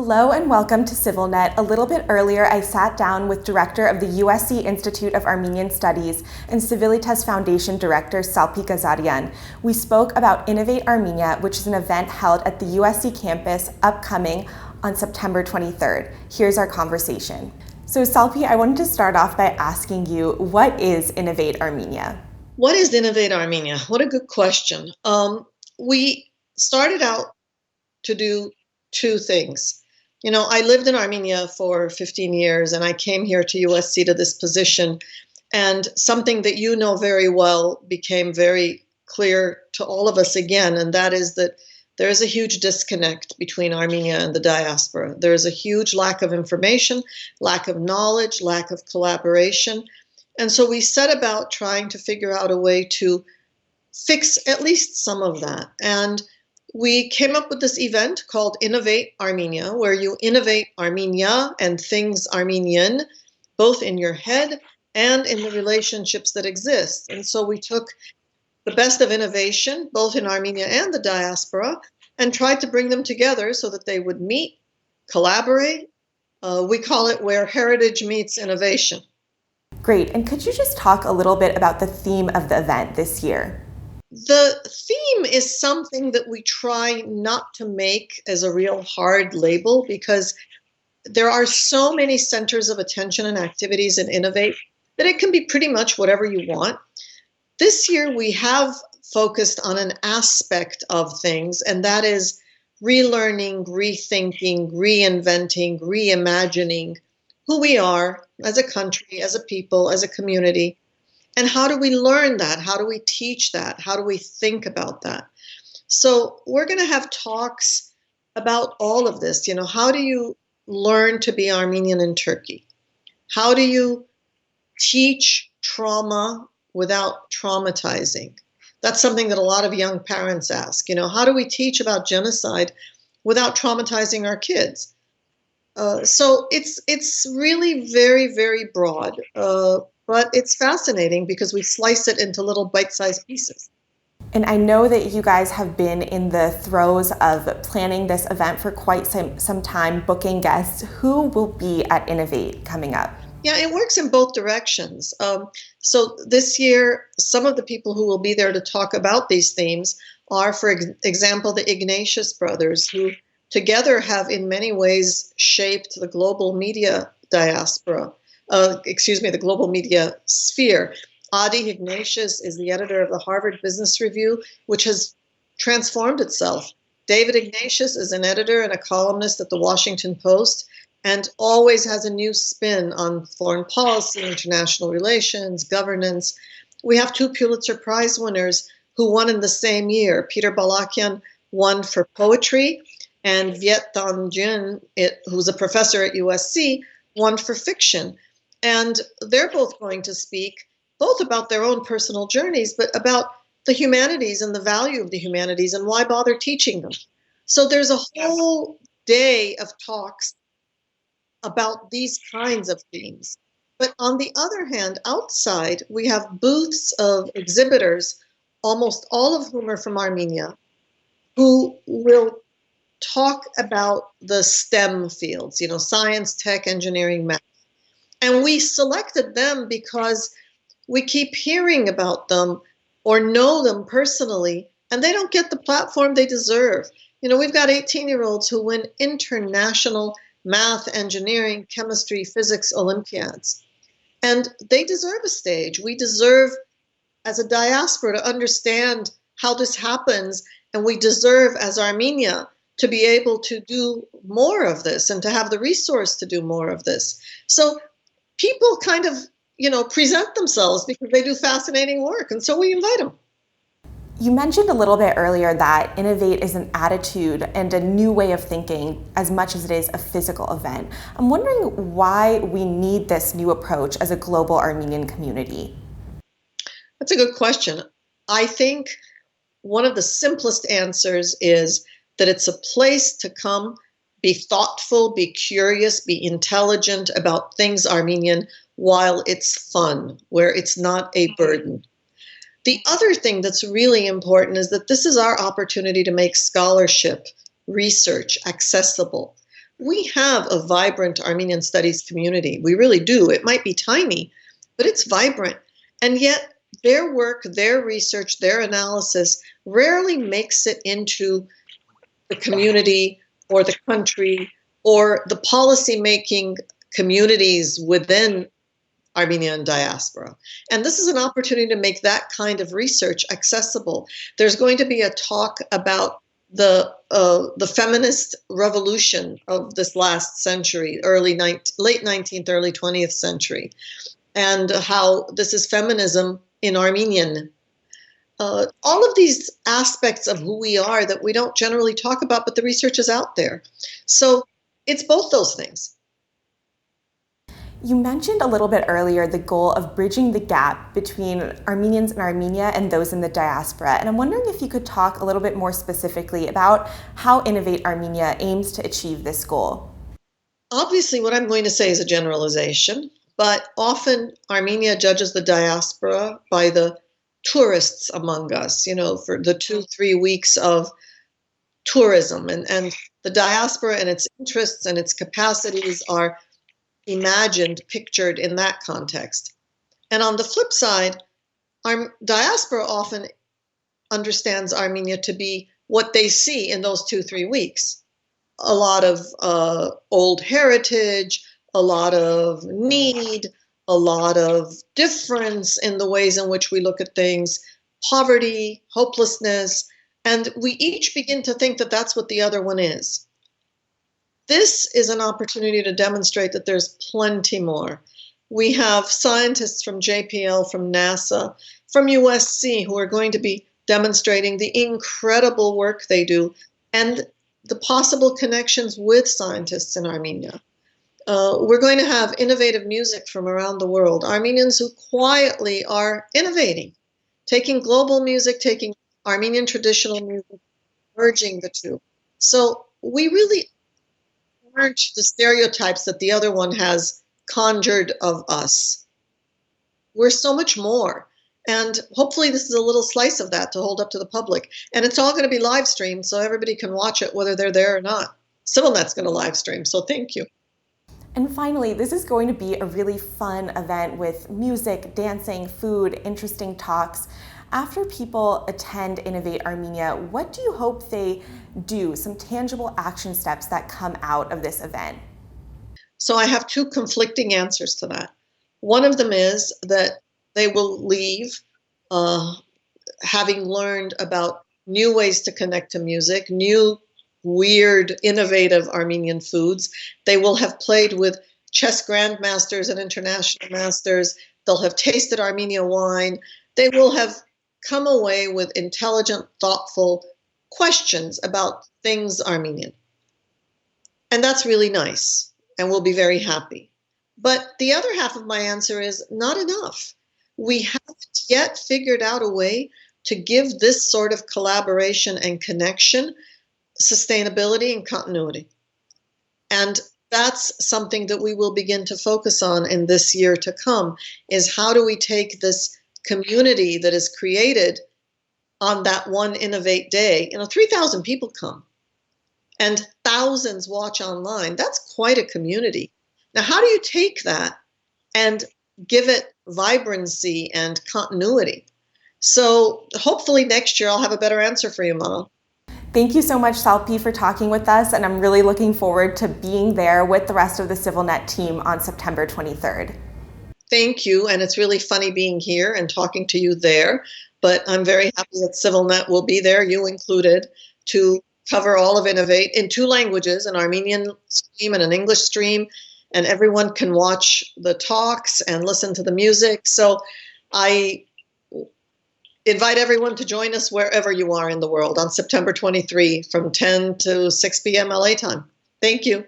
Hello and welcome to CivilNet. A little bit earlier, I sat down with Director of the USC Institute of Armenian Studies and Sivilitas Foundation Director Salpi Ghazarian. We spoke about Innovate Armenia, which is an event held at the USC campus upcoming on September 23rd. Here's our conversation. So Salpi, I wanted to start off by asking you, what is Innovate Armenia? What is Innovate Armenia? What a good question. We started out to do two things. You know, I lived in Armenia for 15 years and I came here to USC to this position, and something that you know very well became very clear to all of us again, and that is that there is a huge disconnect between Armenia and the diaspora. There is a huge lack of information, lack of knowledge, lack of collaboration. And so we set about trying to figure out a way to fix at least some of that. And we came up with this event called Innovate Armenia, where you innovate Armenia and things Armenian, both in your head and in the relationships that exist. And so we took the best of innovation, both in Armenia and the diaspora, and tried to bring them together so that they would meet, collaborate. We call it where heritage meets innovation. Great. And could you just talk a little bit about the theme of the event this year? The theme is something that we try not to make as a real hard label, because there are so many centers of attention and activities in Innovate that it can be pretty much whatever you want. This year we have focused on an aspect of things, and that is relearning, rethinking, reinventing, reimagining who we are as a country, as a people, as a community. And how do we learn that? How do we teach that? How do we think about that? So we're going to have talks about all of this. You know, how do you learn to be Armenian in Turkey? How do you teach trauma without traumatizing? That's something that a lot of young parents ask. You know, how do we teach about genocide without traumatizing our kids? So it's really very, very broad. But it's fascinating because we slice it into little bite-sized pieces. And I know that you guys have been in the throes of planning this event for quite some time, booking guests. Who will be at Innovate coming up? Yeah, it works in both directions. So this year, some of the people who will be there to talk about these themes are, for example, the Ignatius brothers, who together have in many ways shaped the global media diaspora. The global media sphere. Adi Ignatius is the editor of the Harvard Business Review, which has transformed itself. David Ignatius is an editor and a columnist at the Washington Post and always has a new spin on foreign policy, international relations, governance. We have two Pulitzer Prize winners who won in the same year. Peter Balakian won for poetry, and Viet Thanh Nguyen, who's a professor at USC, won for fiction. And they're both going to speak both about their own personal journeys, but about the humanities and the value of the humanities and why bother teaching them. So there's a whole day of talks about these kinds of themes. But on the other hand, outside, we have booths of exhibitors, almost all of whom are from Armenia, who will talk about the STEM fields, you know, science, tech, engineering, math. And we selected them because we keep hearing about them or know them personally, and they don't get the platform they deserve. You know, we've got 18-year-olds who win international math, engineering, chemistry, physics Olympiads. And they deserve a stage. We deserve, as a diaspora, to understand how this happens, and we deserve, as Armenia, to be able to do more of this and to have the resource to do more of this. So people kind of, you know, present themselves because they do fascinating work, and so we invite them. You mentioned a little bit earlier that Innovate is an attitude and a new way of thinking as much as it is a physical event. I'm wondering why we need this new approach as a global Armenian community. That's a good question. I think one of the simplest answers is that it's a place to come, be thoughtful, be curious, be intelligent about things Armenian while it's fun, where it's not a burden. The other thing that's really important is that this is our opportunity to make scholarship, research accessible. we have a vibrant Armenian studies community. We really do. It might be tiny, but it's vibrant. And yet their work, their research, their analysis rarely makes it into the community or the country or the policy-making communities within Armenian diaspora. And this is an opportunity to make that kind of research accessible. There's going to be a talk about the feminist revolution of this last century, late 19th, early 20th century, and how this is feminism in Armenian. All of these aspects of who we are that we don't generally talk about, but the research is out there. So it's both those things. You mentioned a little bit earlier the goal of bridging the gap between Armenians in Armenia and those in the diaspora. And I'm wondering if you could talk a little bit more specifically about how Innovate Armenia aims to achieve this goal. Obviously, what I'm going to say is a generalization, but often Armenia judges the diaspora by the tourists among us, for the 2-3 weeks of tourism. And the diaspora and its interests and its capacities are imagined, pictured in that context. And on the flip side, our diaspora often understands Armenia to be what they see in those 2-3 weeks. A lot of old heritage, a lot of need, a lot of difference in the ways in which we look at things, poverty, hopelessness, and we each begin to think that that's what the other one is. This is an opportunity to demonstrate that there's plenty more. We have scientists from JPL, from NASA, from USC who are going to be demonstrating the incredible work they do and the possible connections with scientists in Armenia. We're going to have innovative music from around the world, Armenians who quietly are innovating, taking global music, taking Armenian traditional music, merging the two. So we really aren't the stereotypes that the other one has conjured of us. We're so much more. And hopefully this is a little slice of that to hold up to the public. And it's all going to be live streamed so everybody can watch it whether they're there or not. CivilNet's going to live stream, so thank you. And finally, this is going to be a really fun event with music, dancing, food, interesting talks. After people attend Innovate Armenia, what do you hope they do, some tangible action steps that come out of this event? So I have two conflicting answers to that. One of them is that they will leave having learned about new ways to connect to music, new, weird, innovative Armenian foods. They will have played with chess grandmasters and international masters. They'll have tasted Armenia wine. They will have come away with intelligent, thoughtful questions about things Armenian. And that's really nice, and we'll be very happy. But the other half of my answer is not enough. We haven't yet figured out a way to give this sort of collaboration and connection sustainability and continuity. And that's something that we will begin to focus on in this year to come, is how do we take this community that is created on that one Innovate Day. 3,000 people come and thousands watch online. That's quite a community. Now, how do you take that and give it vibrancy and continuity? So hopefully next year I'll have a better answer for you, Maral. Thank you so much, Salpi, for talking with us, and I'm really looking forward to being there with the rest of the CivilNet team on September 23rd. Thank you, and it's really funny being here and talking to you there, but I'm very happy that CivilNet will be there, you included, to cover all of Innovate in 2 languages, an Armenian stream and an English stream, and everyone can watch the talks and listen to the music. So I invite everyone to join us wherever you are in the world on September 23 from 10 to 6 p.m. LA time. Thank you.